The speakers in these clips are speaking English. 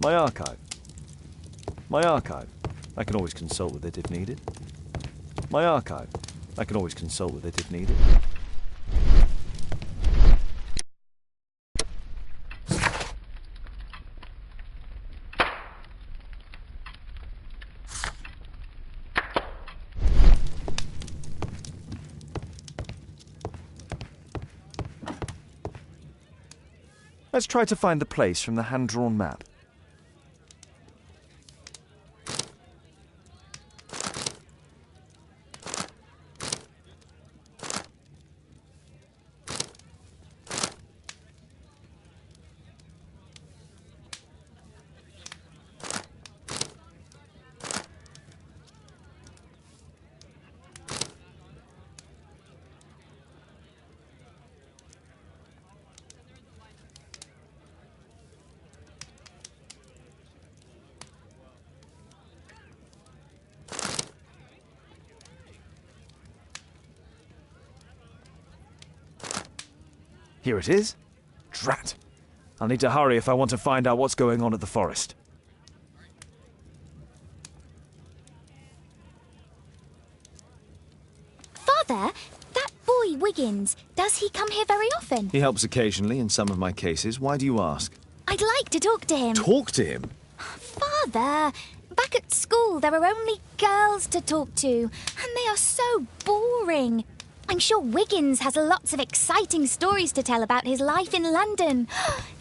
My archive. My archive. I can always consult with it if needed. My archive. I can always consult with it if needed. Let's try to find the place from the hand-drawn map. Here it is. Drat. I'll need to hurry if I want to find out what's going on at the forest. Father, that boy Wiggins, does he come here very often? He helps occasionally in some of my cases. Why do you ask? I'd like to talk to him. Talk to him? Father, back at school there are only girls to talk to, and they are so boring. I'm sure Wiggins has lots of exciting stories to tell about his life in London.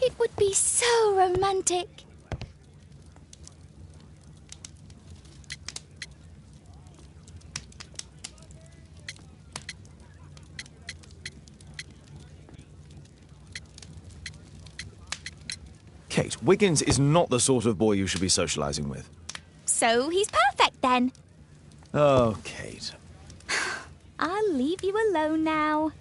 It would be so romantic. Kate, Wiggins is not the sort of boy you should be socializing with. So he's perfect then. Oh, Kate. I'll leave you alone now.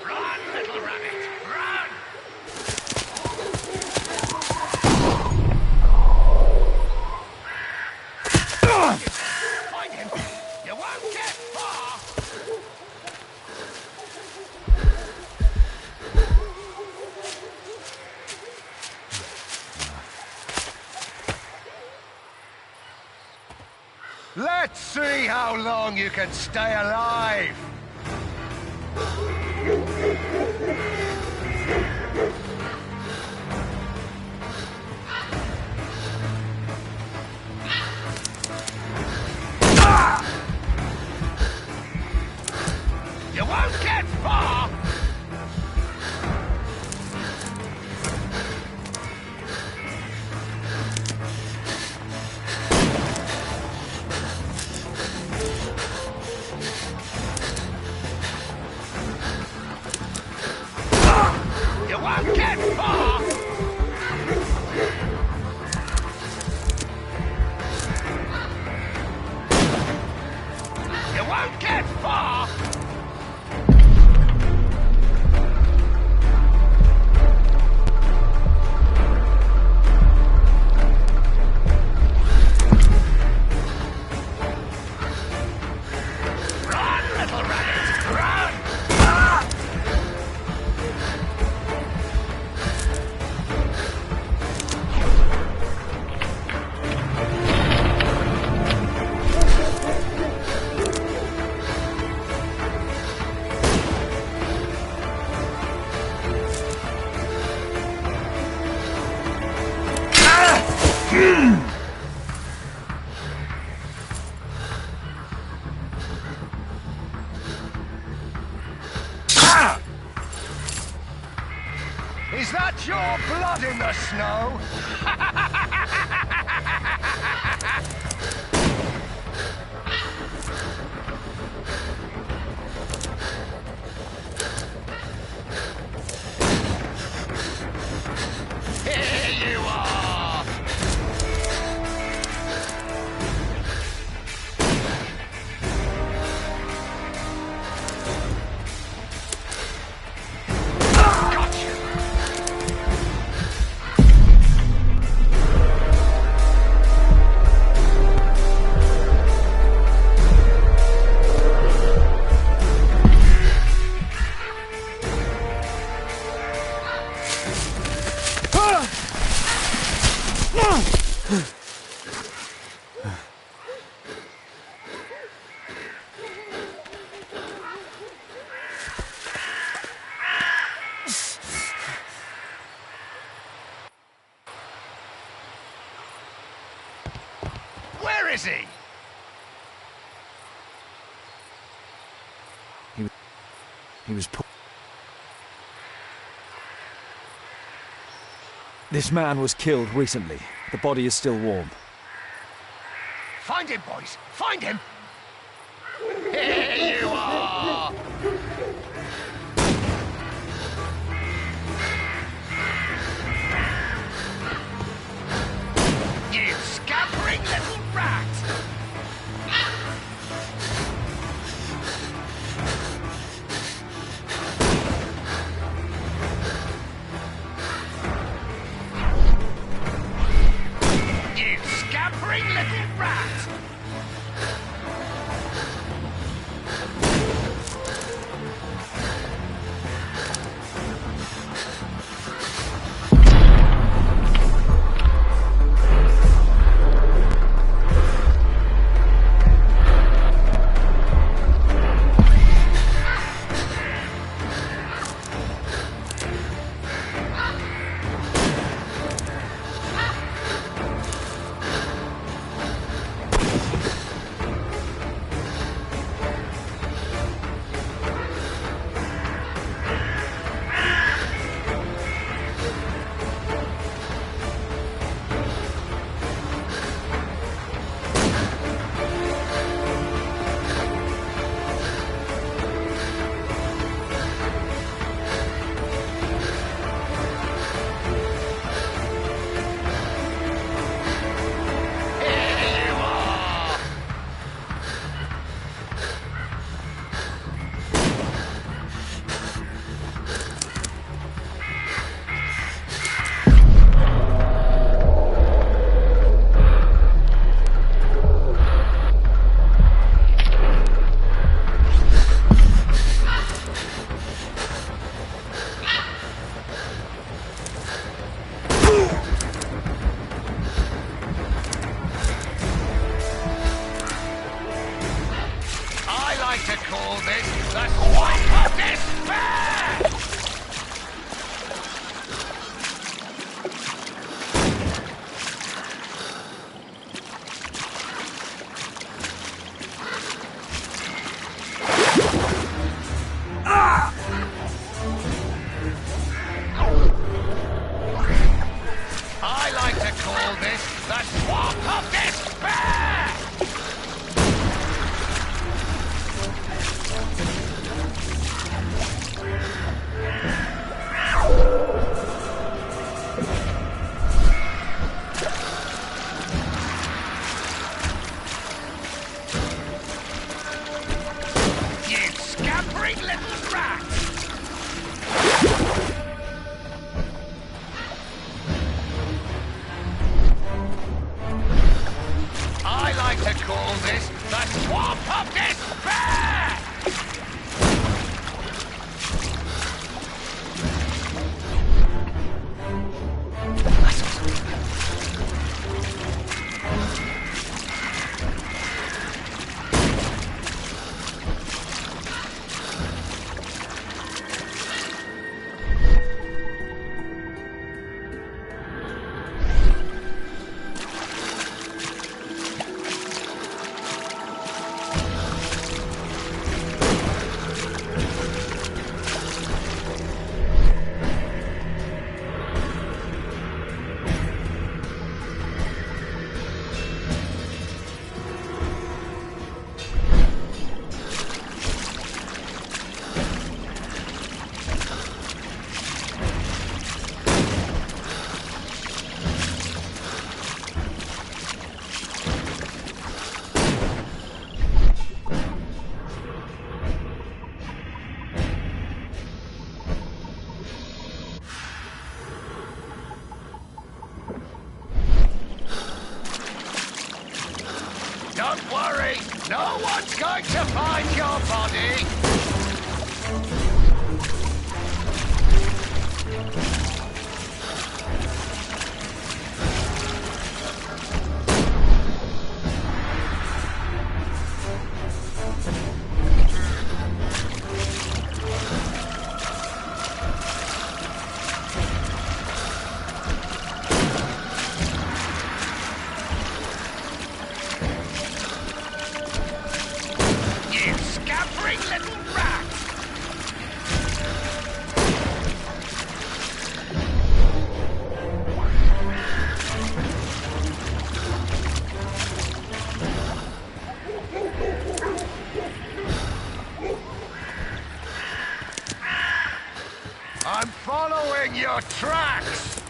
Run, little rabbit, run! Find him! You won't get far! Let's see how long you can stay alive! You won't get far! Is that your blood in the snow? Here you are! Got you! Where is he? He was. This man was killed recently. The body is still warm. Find him, boys! Find him! Here you are! You scampering little rat! You scampering little rat! To call this the Swamp of Despair! I like to call this the Swamp of Despair! Scampering little rat! I like to call this the Swamp of Despair! No one's going to find your body! I'm following your tracks!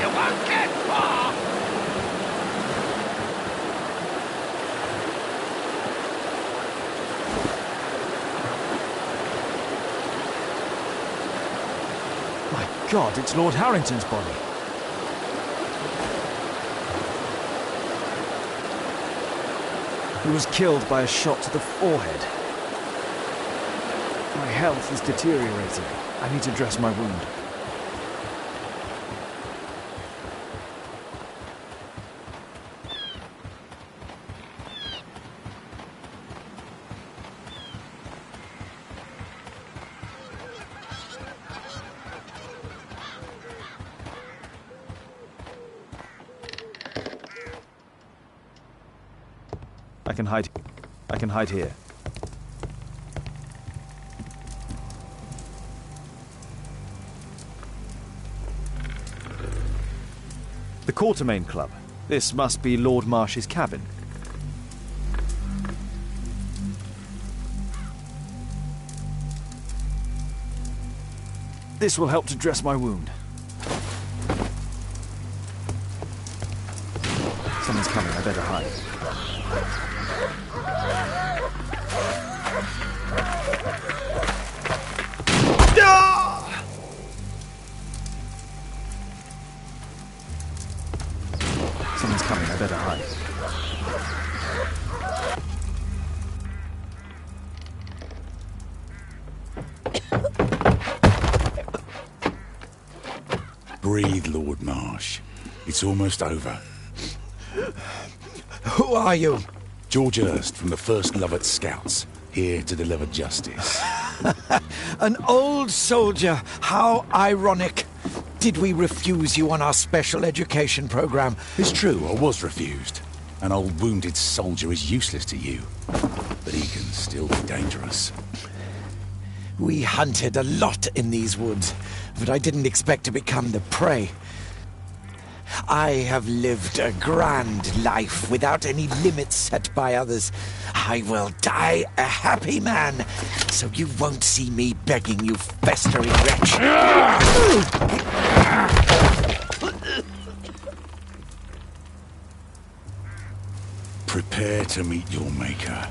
You won't get far! My God, it's Lord Harrington's body. He was killed by a shot to the forehead. My health is deteriorating. I need to dress my wound. I can hide here. The Quartermain Club. This must be Lord Marsh's cabin. This will help to dress my wound. Someone's coming, I better hide. Someone's coming, I better hide. Breathe, Lord Marsh. It's almost over. Who are you? George Hurst from the 1st Lovett Scouts, here to deliver justice. An old soldier. How ironic. Did we refuse you on our special education program? It's true, I was refused. An old wounded soldier is useless to you, but he can still be dangerous. We hunted a lot in these woods, but I didn't expect to become the prey. I have lived a grand life without any limits set by others. I will die a happy man, so you won't see me begging, you festering wretch. Prepare to meet your maker.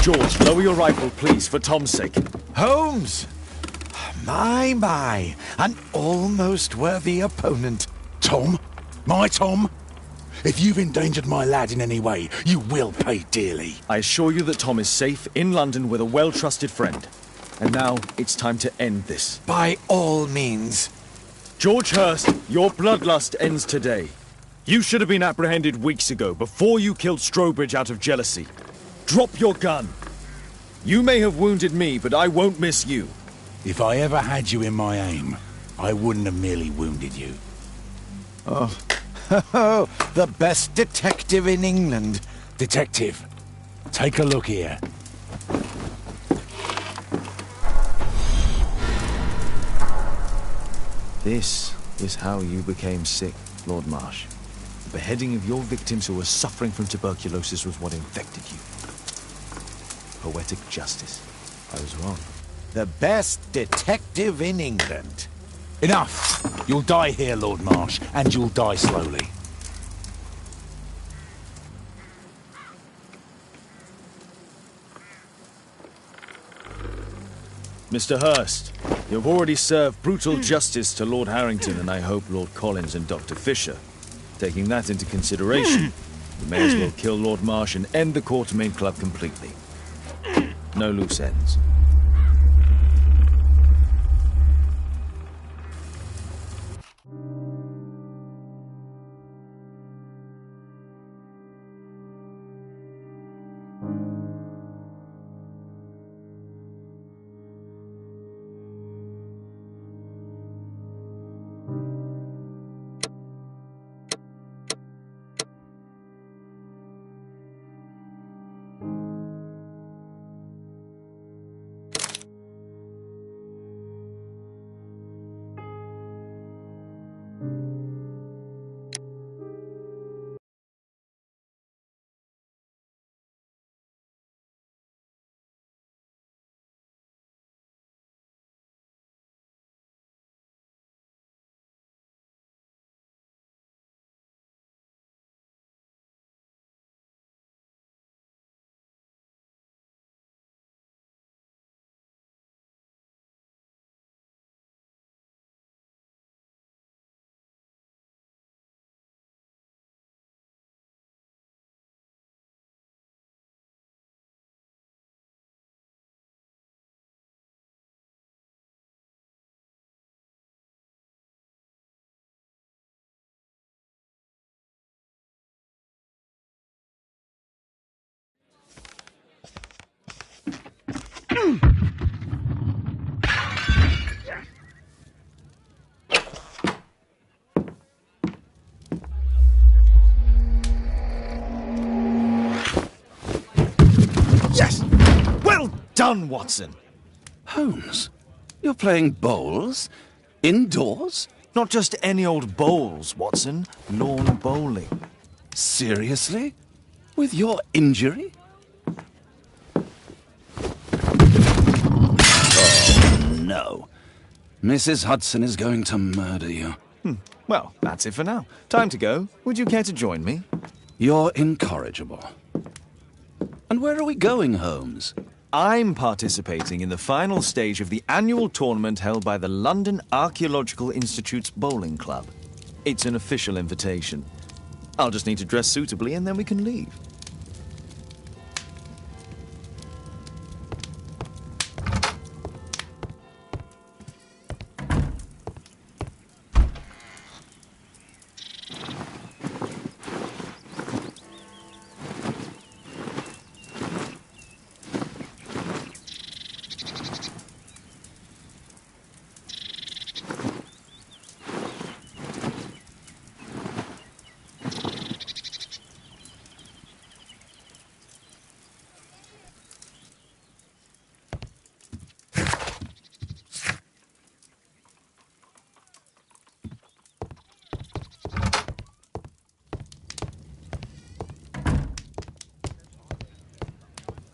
George, lower your rifle, please, for Tom's sake. Holmes! My, an almost worthy opponent. Tom? My Tom? If you've endangered my lad in any way, you will pay dearly. I assure you that Tom is safe in London with a well-trusted friend. And now it's time to end this. By all means. George Hurst, your bloodlust ends today. You should have been apprehended weeks ago, before you killed Strobridge out of jealousy. Drop your gun. You may have wounded me, but I won't miss you. If I ever had you in my aim, I wouldn't have merely wounded you. Oh, the best detective in England. Detective, take a look here. This is how you became sick, Lord Marsh. The beheading of your victims who were suffering from tuberculosis was what infected you. Poetic justice. I was wrong. The best detective in England. Enough! You'll die here, Lord Marsh, and you'll die slowly. Mr. Hurst, you've already served brutal justice to Lord Harrington and I hope Lord Collins and Dr. Fisher. Taking that into consideration, you may as well kill Lord Marsh and end the Quartermain Club completely. No loose ends. Yes! Well done, Watson! Holmes, you're playing bowls? Indoors? Not just any old bowls, Watson. Lawn bowling. Seriously? With your injury? Oh, no. Mrs. Hudson is going to murder you. Well, that's it for now. Time to go. Would you care to join me? You're incorrigible. And where are we going, Holmes? I'm participating in the final stage of the annual tournament held by the London Archaeological Institute's Bowling Club. It's an official invitation. I'll just need to dress suitably and then we can leave.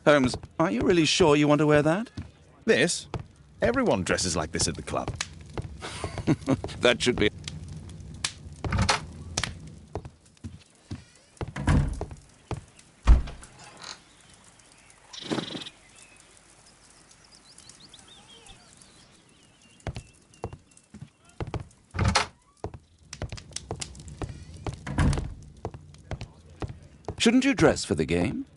Holmes, are you really sure you want to wear that? This? Everyone dresses like this at the club. That should be... Shouldn't you dress for the game?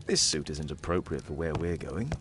This suit isn't appropriate for where we're going.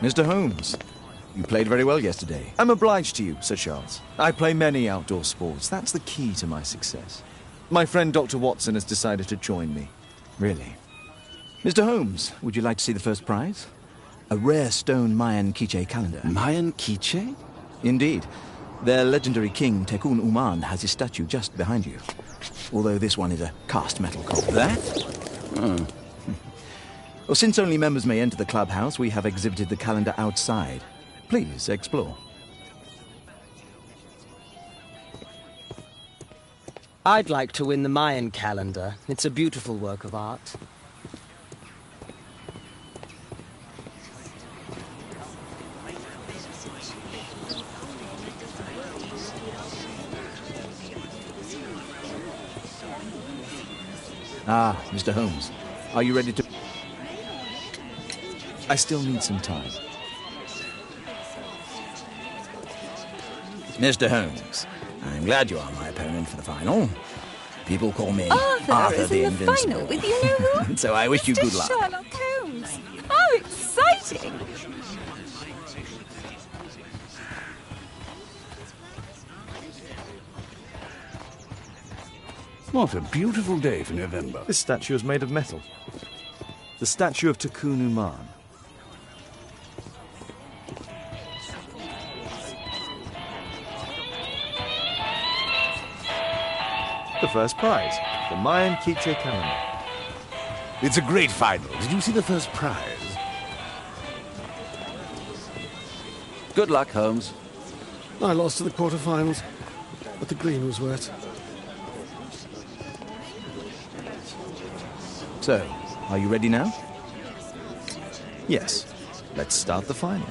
Mr. Holmes, you played very well yesterday. I'm obliged to you, Sir Charles. I play many outdoor sports. That's the key to my success. My friend Dr. Watson has decided to join me. Really? Mr. Holmes, would you like to see the first prize? A rare stone Mayan Quiche calendar. Mayan Quiche? Indeed. Their legendary king, Tekun Uman, has his statue just behind you. Although this one is a cast metal copy. That? Oh. Well, since only members may enter the clubhouse, we have exhibited the calendar outside. Please, explore. I'd like to win the Mayan calendar. It's a beautiful work of art. Ah, Mr. Holmes, are you ready to... I still need some time. Mr. Holmes, I'm glad you are my opponent for the final. People call me Arthur the is in the Invincible. final with you know who? So I wish you good luck. Sherlock Holmes. How exciting! What a beautiful day for November. This statue is made of metal. The statue of Tekun Uman. The first prize, the Mayan Quiche calendar. It's a great final. Did you see the first prize? Good luck, Holmes. I lost to the quarterfinals, but the green was wet. So, are you ready now? Yes, let's start the final.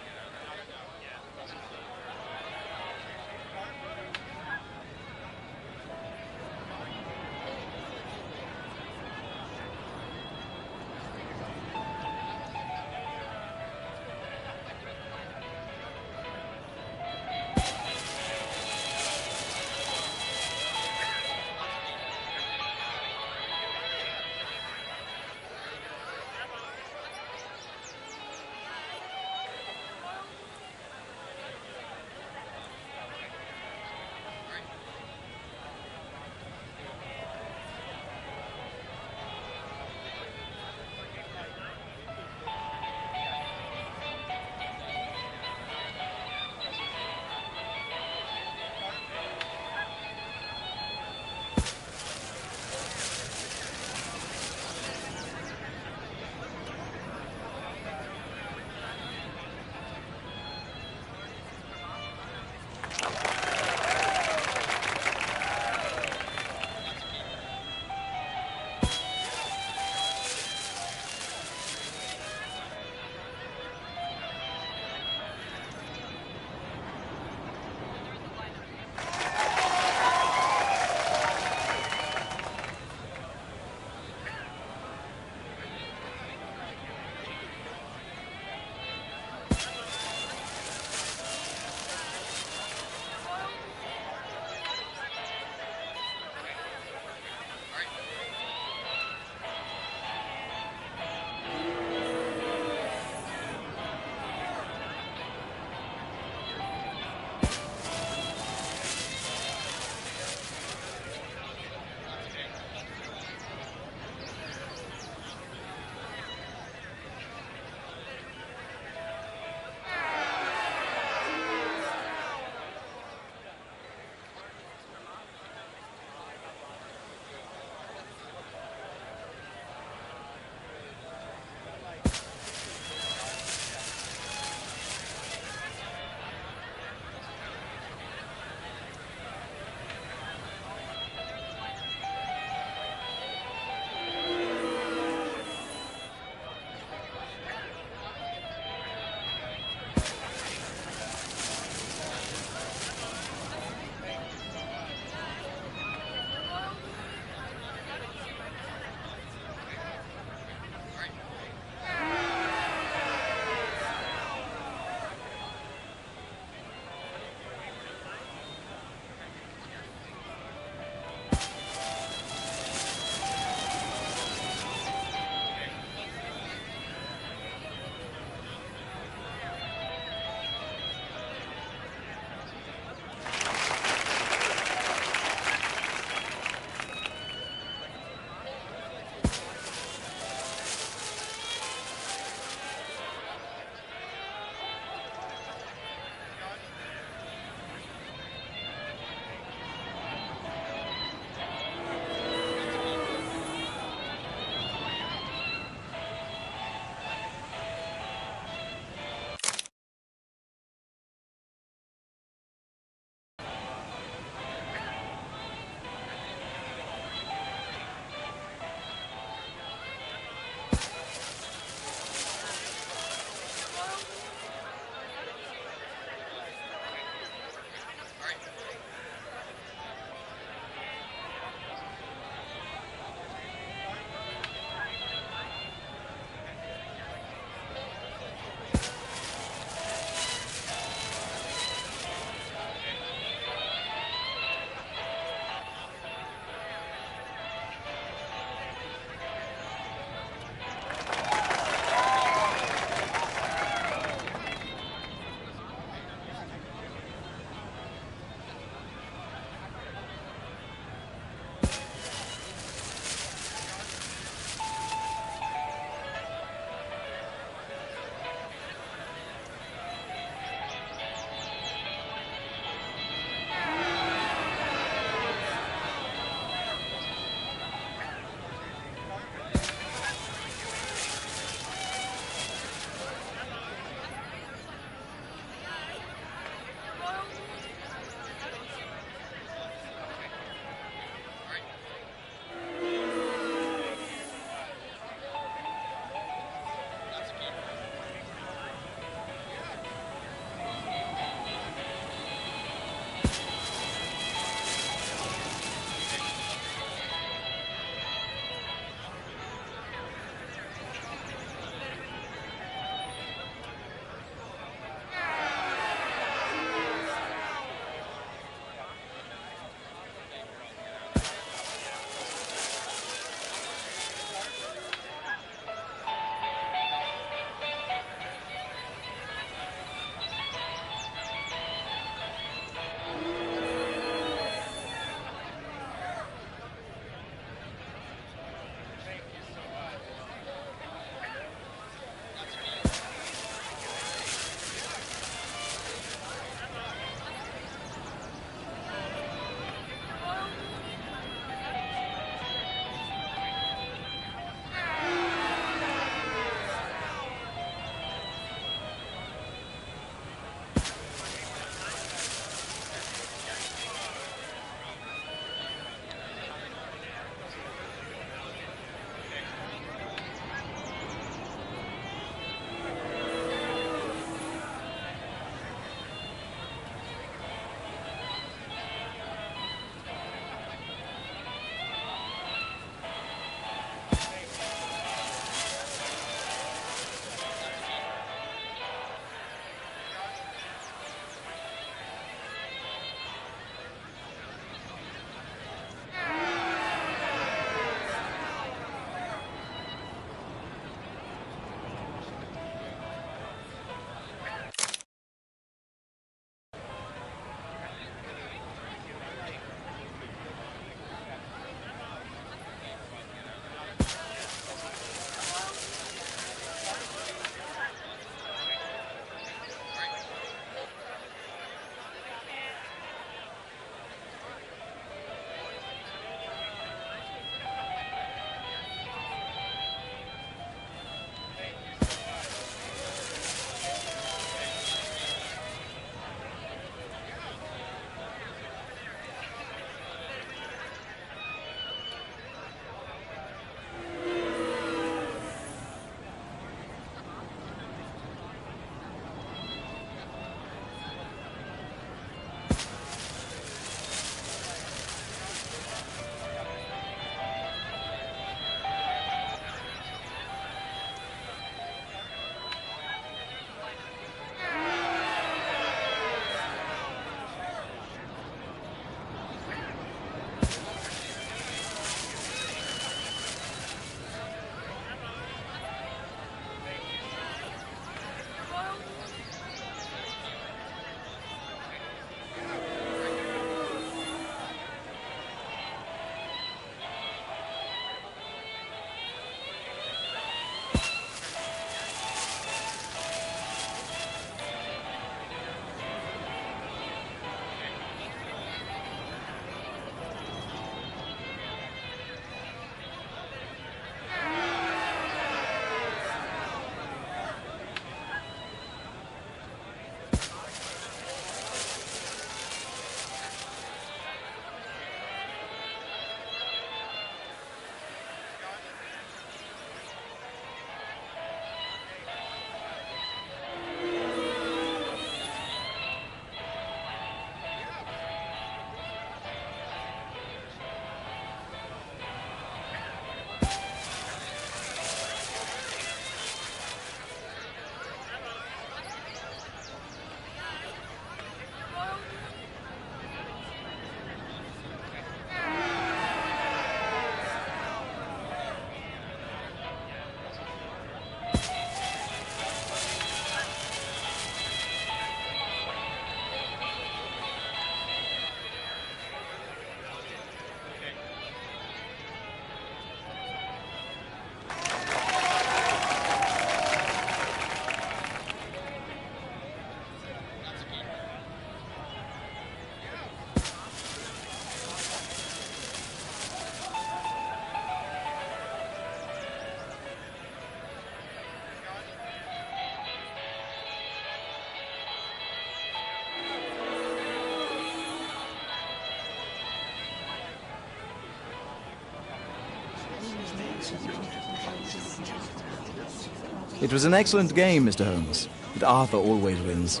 It was an excellent game, Mr. Holmes, but Arthur always wins.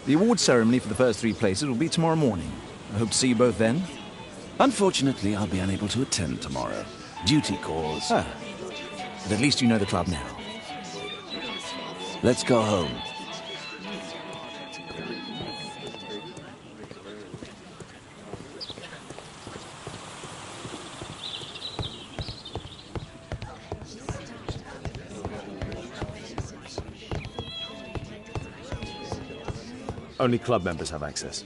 The award ceremony for the first 3 places will be tomorrow morning. I hope to see you both then. Unfortunately, I'll be unable to attend tomorrow. Duty calls. Ah. But at least you know the club now. Let's go home. Only club members have access.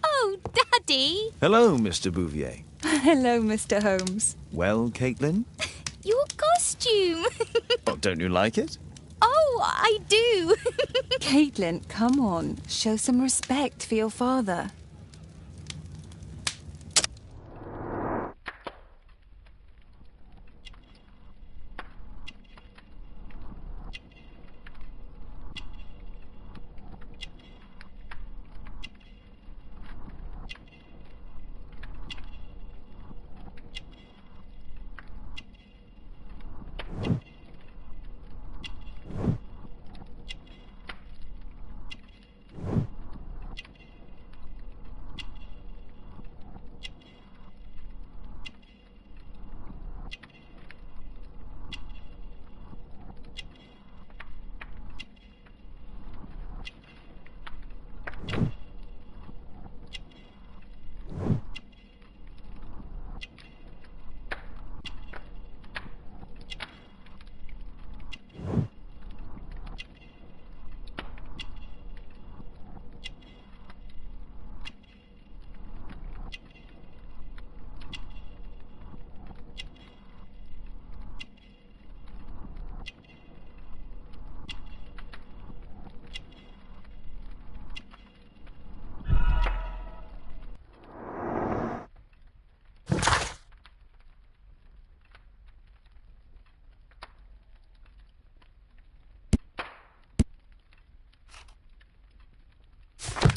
Oh, Daddy! Hello, Mr. Bouvier. Hello, Mr. Holmes. Well, Caitlin? Your costume! Oh, don't you like it? Oh, I do! Caitlin, come on. Show some respect for your father.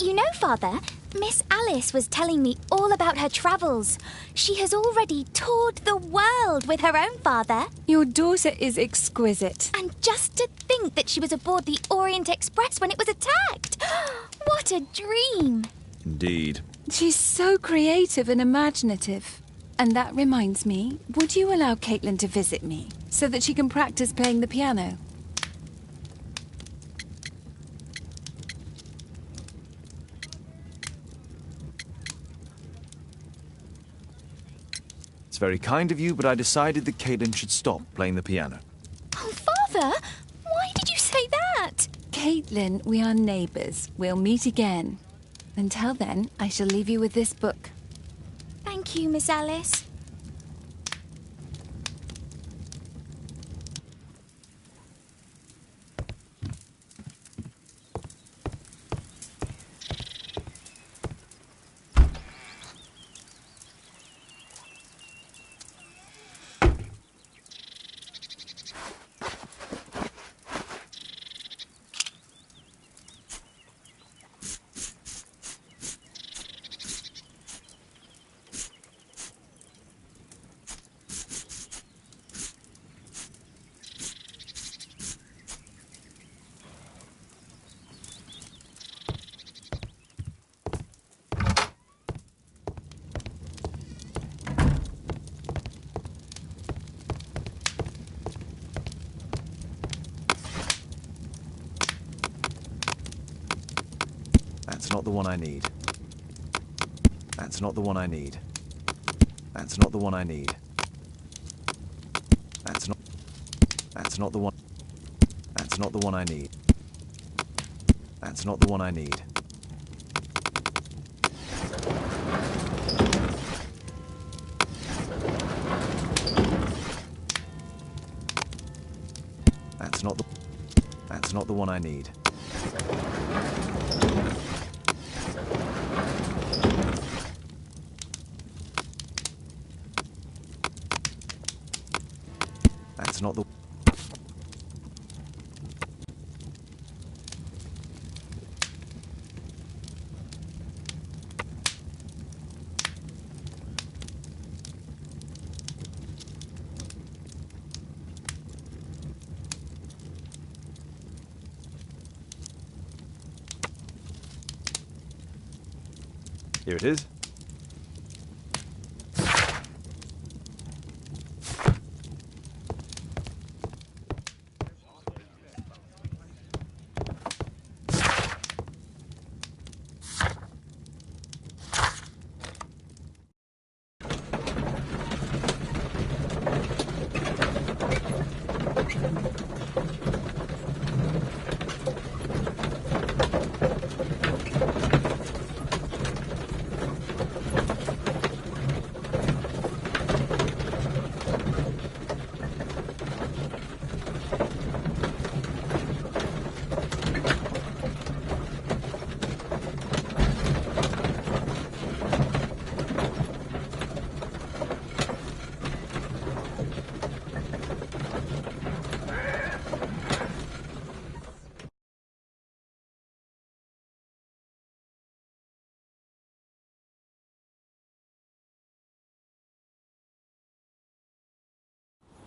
You know, Father, Miss Alice was telling me all about her travels. She has already toured the world with her own father. Your daughter is exquisite. And just to think that she was aboard the Orient Express when it was attacked. What a dream. Indeed. She's so creative and imaginative. And that reminds me, would you allow Caitlin to visit me so that she can practice playing the piano? It's very kind of you, but I decided that Caitlin should stop playing the piano. Oh, Father, why did you say that? Caitlin, we are neighbours. We'll meet again. Until then, I shall leave you with this book. Thank you, Miss Alice. the one I need. That's not the one I need. That's not the one I need. That's not the one. That's not the one I need. That's not the one I need. That's not the one I need. That's not the... Here it is.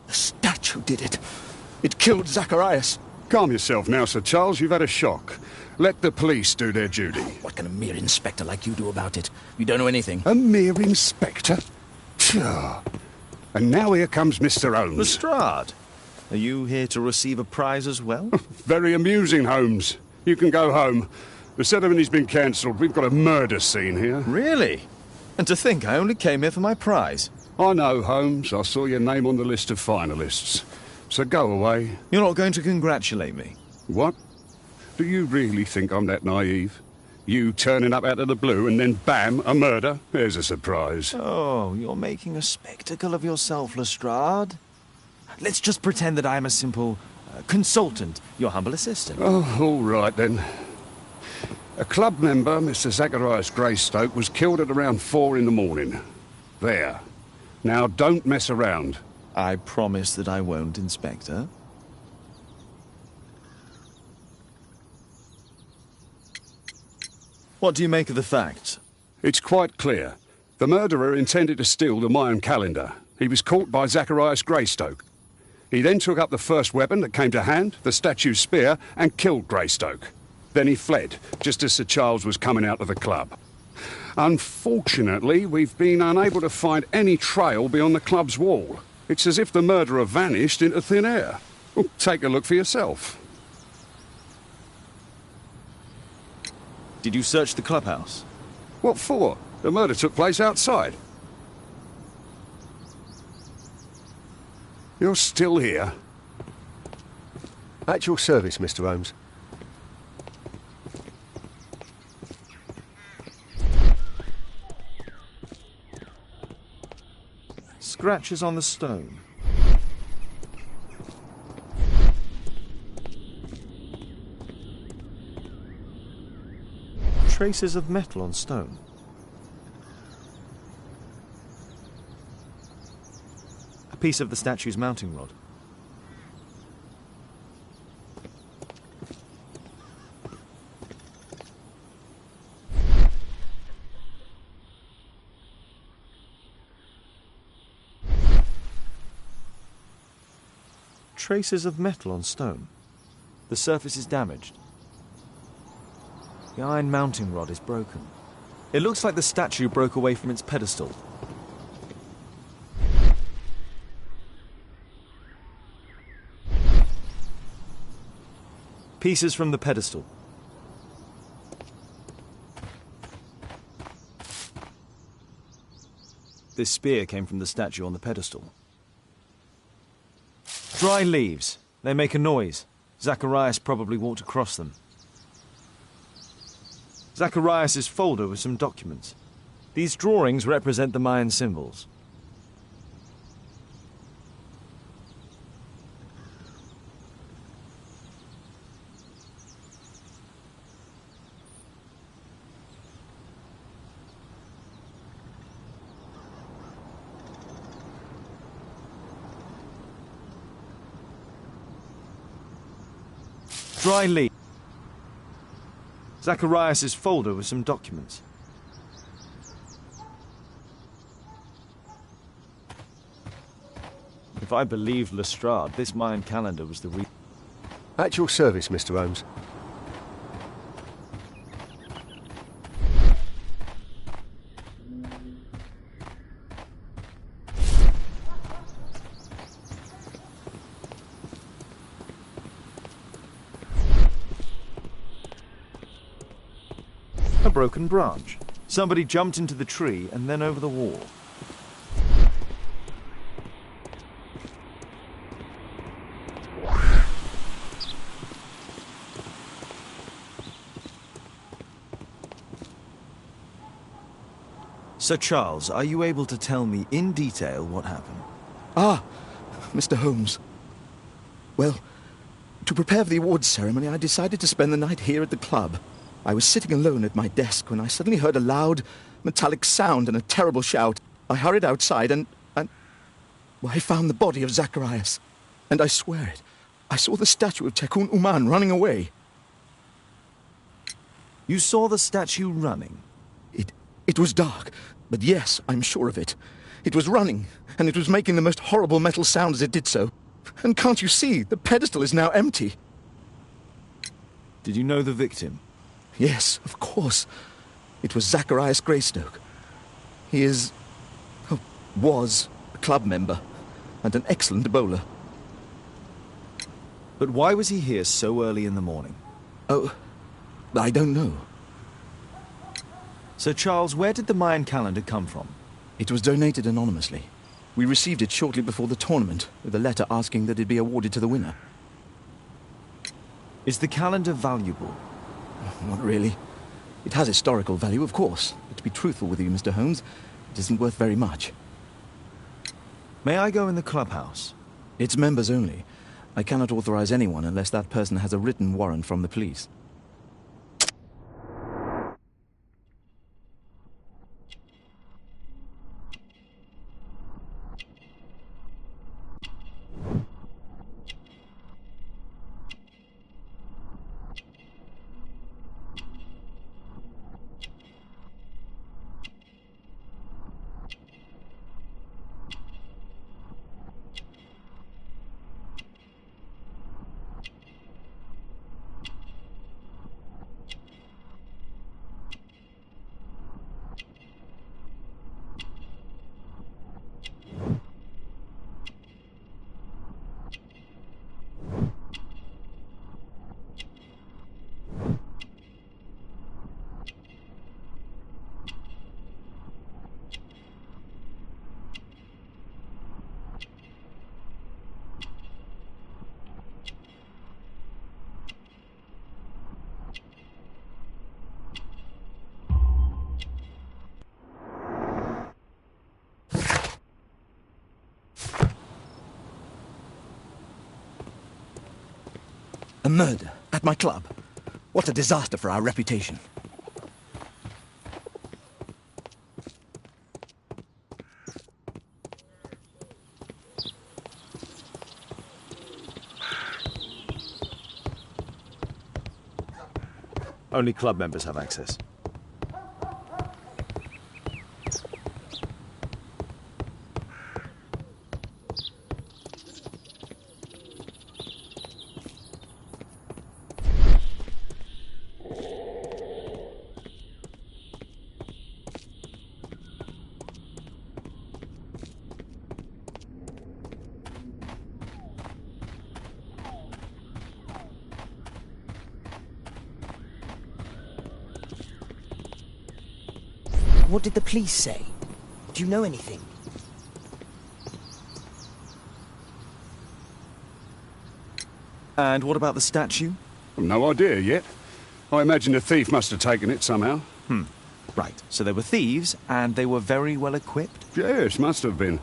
The statue did it. It killed Zacharias. Calm yourself now, Sir Charles. You've had a shock. Let the police do their duty. What can a mere inspector like you do about it? You don't know anything. A mere inspector? Phew. And now here comes Mr. Holmes. Lestrade, are you here to receive a prize as well? Very amusing, Holmes. You can go home. The ceremony's been cancelled. We've got a murder scene here. Really? And to think I only came here for my prize. I know, Holmes. I saw your name on the list of finalists. So go away. You're not going to congratulate me? What? Do you really think I'm that naive? You turning up out of the blue and then bam, a murder? There's a surprise. Oh, you're making a spectacle of yourself, Lestrade. Let's just pretend that I'm a simple consultant, your humble assistant. Oh, all right then. A club member, Mr. Zacharias Greystoke, was killed at around 4 in the morning. There. Now, don't mess around. I promise that I won't, Inspector. What do you make of the facts? It's quite clear. The murderer intended to steal the Mayan calendar. He was caught by Zacharias Greystoke. He then took up the first weapon that came to hand, the statue's spear, and killed Greystoke. Then he fled, just as Sir Charles was coming out of the club. Unfortunately, we've been unable to find any trail beyond the club's wall. It's as if the murderer vanished into thin air. Well, take a look for yourself. Did you search the clubhouse? What for? The murder took place outside. You're still here? At your service, Mr. Holmes. Scratches on the stone. Traces of metal on stone. A piece of the statue's mounting rod. Traces of metal on stone. The surface is damaged. The iron mounting rod is broken. It looks like the statue broke away from its pedestal. Pieces from the pedestal. this spear came from the statue on the pedestal. Dry leaves. They make a noise. Zacharias probably walked across them. Zacharias' folder with some documents. These drawings represent the Mayan symbols. Dry leaf. Zacharias' folder with some documents. If I believed Lestrade, this Mayan calendar was the real... At your service, Mr. Holmes. A broken branch. Somebody jumped into the tree and then over the wall. Sir Charles, are you able to tell me in detail what happened? Ah, Mr. Holmes. Well, to prepare for the awards ceremony, I decided to spend the night here at the club. I was sitting alone at my desk when I suddenly heard a loud, metallic sound and a terrible shout. I hurried outside and well, I found the body of Zacharias. And I swear it, I saw the statue of Tekun Uman running away. You saw the statue running? It was dark, but yes, I'm sure of it. It was running, and it was making the most horrible metal sound as it did so. And can't you see, the pedestal is now empty. Did you know the victim? Yes, of course. It was Zacharias Greystoke. He was a club member, and an excellent bowler. But why was he here so early in the morning? Oh, I don't know. Sir Charles, where did the Mayan calendar come from? It was donated anonymously. We received it shortly before the tournament, with a letter asking that it be awarded to the winner. Is the calendar valuable? Not really. It has historical value, of course. But to be truthful with you, Mr. Holmes, it isn't worth very much. May I go in the clubhouse? It's members only. I cannot authorize anyone unless that person has a written warrant from the police. A murder at my club. What a disaster for our reputation. Only club members have access. What did the police say? Do you know anything? And what about the statue? No idea yet. I imagine the thief must have taken it somehow. Right, so they were thieves, and they were very well equipped? Yes, must have been.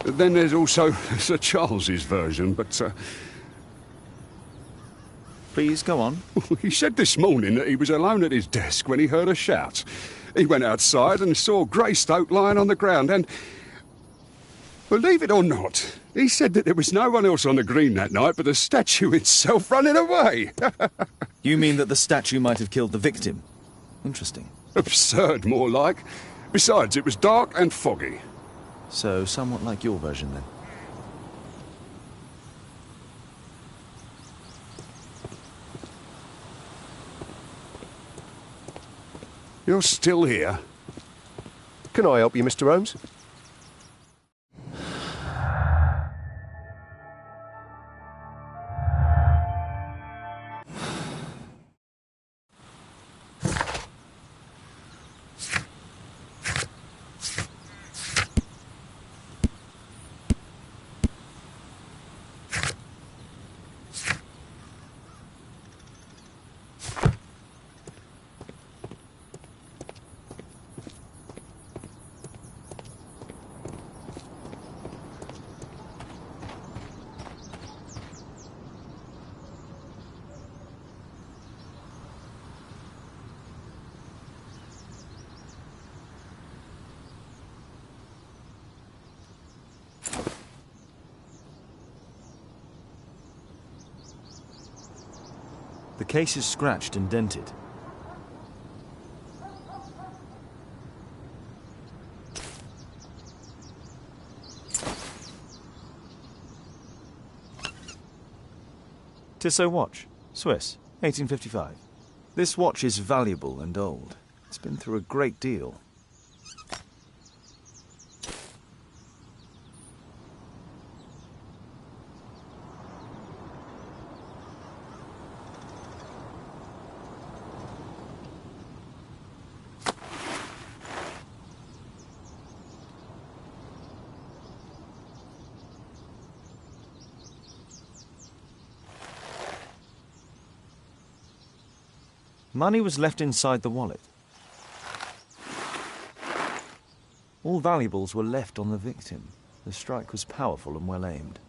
Then there's also Sir Charles's version, but... Please, go on. He said this morning that he was alone at his desk when he heard a shout. He went outside and saw Greystoke lying on the ground, and... believe it or not, he said that there was no one else on the green that night but the statue itself running away. You mean that the statue might have killed the victim? Interesting. Absurd, more like. Besides, it was dark and foggy. So, somewhat like your version, then. You're still here? Can I help you, Mr. Holmes? The case is scratched and dented. Tissot watch, Swiss, 1855. This watch is valuable and old. It's been through a great deal. Money was left inside the wallet. All valuables were left on the victim. The strike was powerful and well aimed.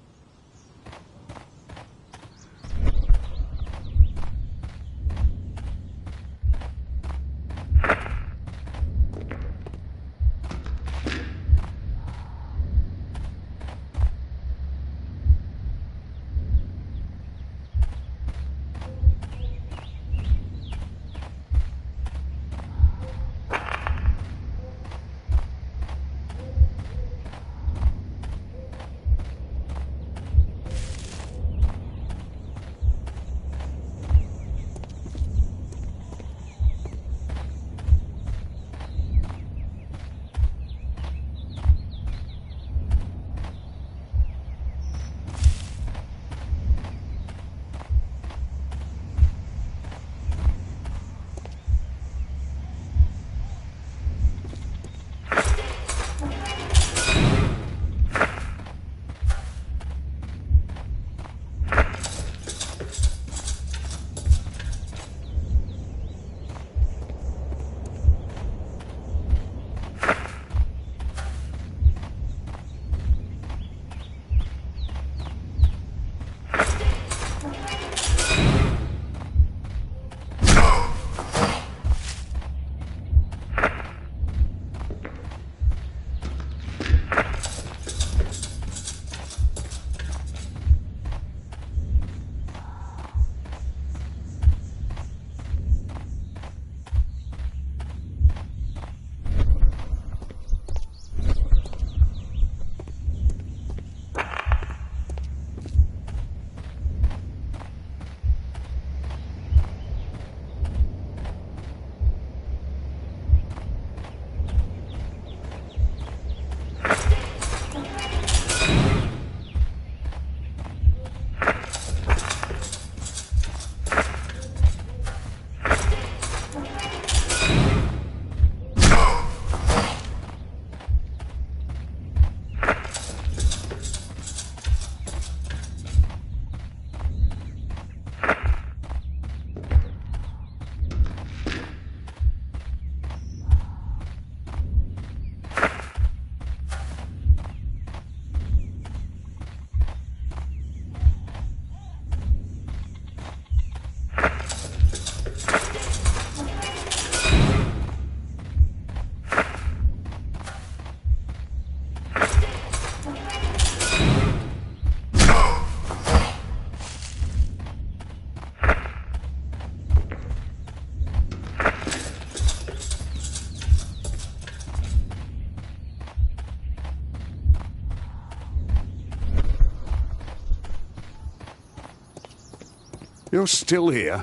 You're still here?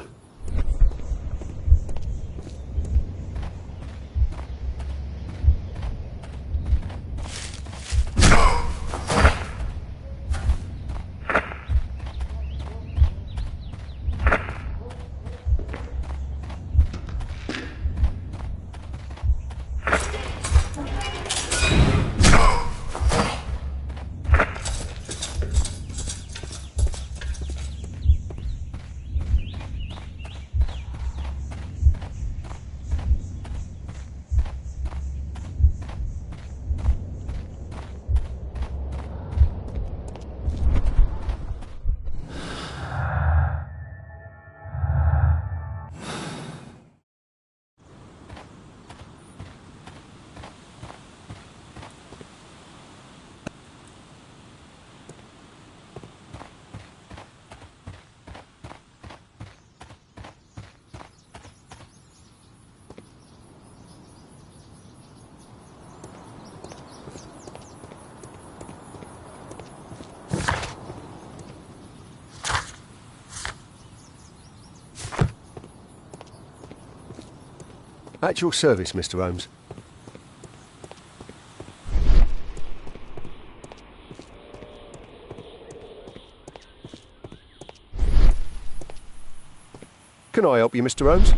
At your service, Mr. Holmes. Can I help you, Mr. Holmes?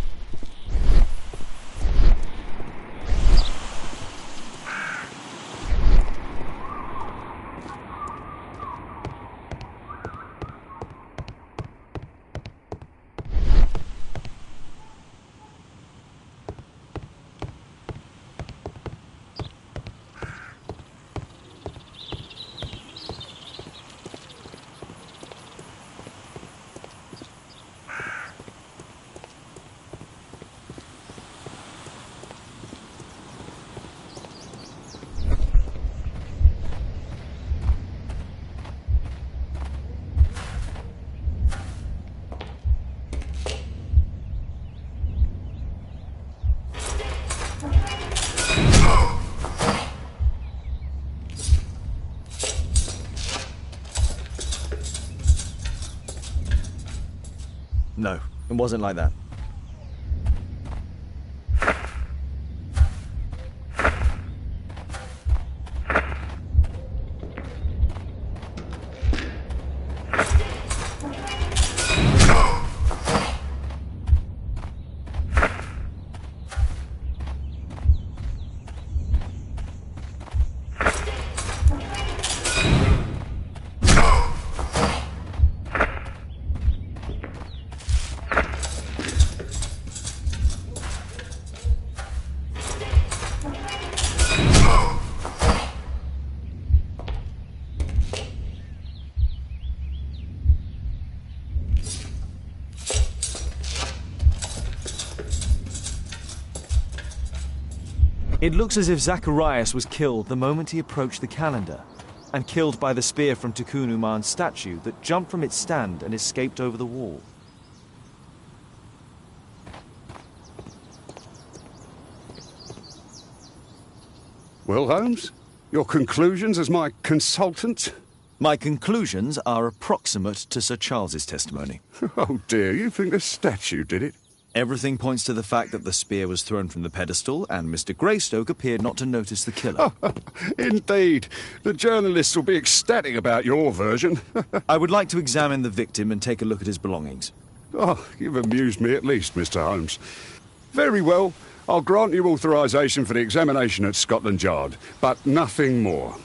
No, it wasn't like that. It looks as if Zacharias was killed the moment he approached the calendar, and killed by the spear from Tikkun Uman's statue that jumped from its stand and escaped over the wall. Well, Holmes, your conclusions as my consultant? My conclusions are approximate to Sir Charles's testimony. Oh dear, you think the statue did it? Everything points to the fact that the spear was thrown from the pedestal, and Mr. Greystoke appeared not to notice the killer. Indeed. The journalists will be ecstatic about your version. I would like to examine the victim and take a look at his belongings. Oh, you've amused me at least, Mr. Holmes. Very well. I'll grant you authorization for the examination at Scotland Yard, but nothing more.